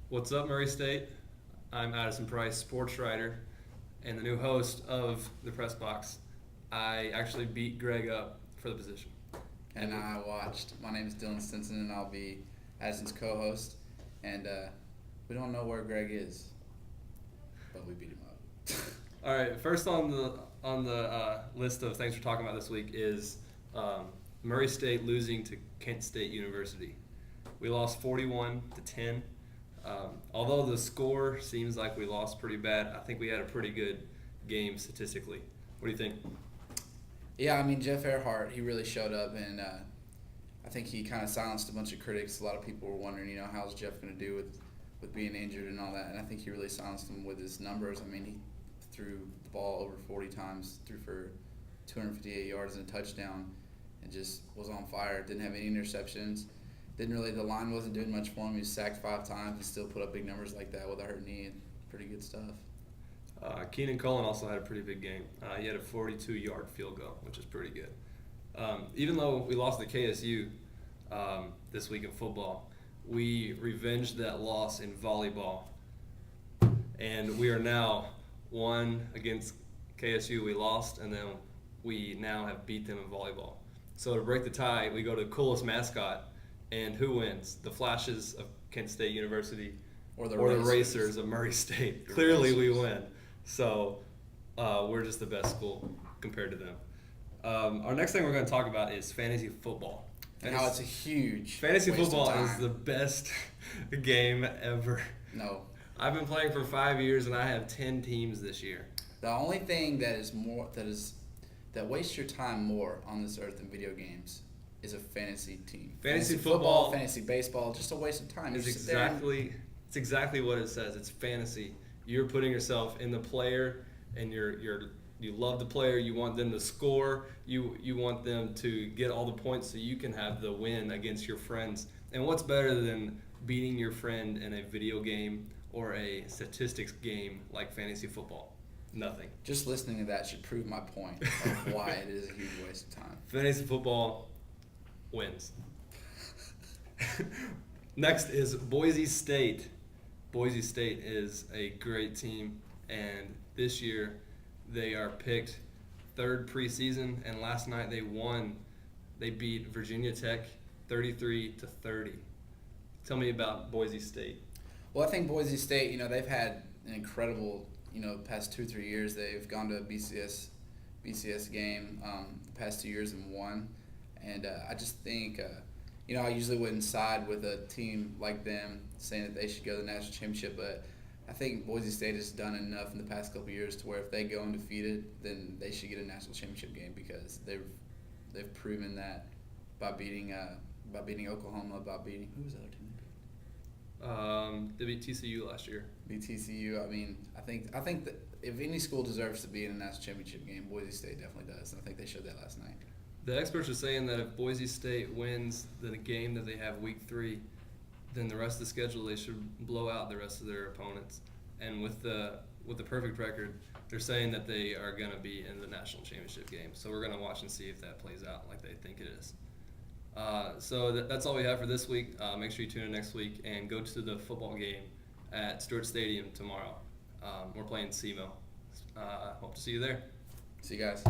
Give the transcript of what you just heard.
What's up, Murray State? I'm Addison Price, sports writer, and the new host of the Press Box. I actually beat Greg up for the position. And I watched. My name is Dylan Stinson, and I'll be Addison's co-host. And we don't know where Greg is, but we beat him up. All right, first on the list of things we're talking about this week is Murray State losing to Kent State University. We lost 41-10. Although the score seems like we lost pretty bad, I think we had a pretty good game statistically. What do you think? Yeah, I mean, Jeff Earhart, he really showed up, and I think he kind of silenced a bunch of critics. A lot of people were wondering, how's Jeff going to do with being injured and all that, and I think he really silenced them with his numbers. I mean, he threw the ball over 40 times, threw for 258 yards and a touchdown, and just was on fire. Didn't have any interceptions. The line wasn't doing much for him. He was sacked 5 times and still put up big numbers like that with a hurt knee. Pretty good stuff. Keenan Cullen also had a pretty big game. He had a 42-yard field goal, which is pretty good. Even though we lost to KSU this week in football, we revenged that loss in volleyball. And we are now one against KSU. We lost, and then we now have beat them in volleyball. So to break the tie, we go to coolest mascot. And who wins? The Flashes of Kent State University or the Racers of Murray State? Clearly we win. So we're just the best school compared to them. Our next thing we're going to talk about is fantasy football. And how it's a huge fantasy waste football of time. is the best game ever. No. I've been playing for 5 years, and I have 10 teams this year. The only thing that wastes your time more on this earth than video games is a fantasy team. Fantasy football, fantasy baseball, just a waste of time. It's exactly what it says. It's fantasy. You're putting yourself in the player, and you love the player. You want them to score. You want them to get all the points so you can have the win against your friends. And what's better than beating your friend in a video game or a statistics game like fantasy football? Nothing. Just listening to that should prove my point of why it is a huge waste of time. Fantasy football wins. Next is Boise State. Boise State is a great team, and this year they are picked 3rd preseason, and last night they won. They beat Virginia Tech 33-30. Tell me about Boise State. Well, I think Boise State, they've had an incredible, past 2-3 years. They've gone to a BCS game the past 2 years and won. And I just think, I usually wouldn't side with a team like them saying that they should go to the national championship, but I think Boise State has done enough in the past couple of years to where if they go undefeated, then they should get a national championship game because they've proven that by beating Oklahoma, who was the other team they beat? They beat TCU last year. Beat TCU. I mean, I think that if any school deserves to be in a national championship game, Boise State definitely does, and I think they showed that last night. The experts are saying that if Boise State wins the game that they have week 3, then the rest of the schedule they should blow out the rest of their opponents. And with the perfect record, they're saying that they are going to be in the national championship game. So we're going to watch and see if that plays out like they think it is. So that's all we have for this week. Make sure you tune in next week and go to the football game at Stewart Stadium tomorrow. We're playing SEMO. Hope to see you there. See you guys.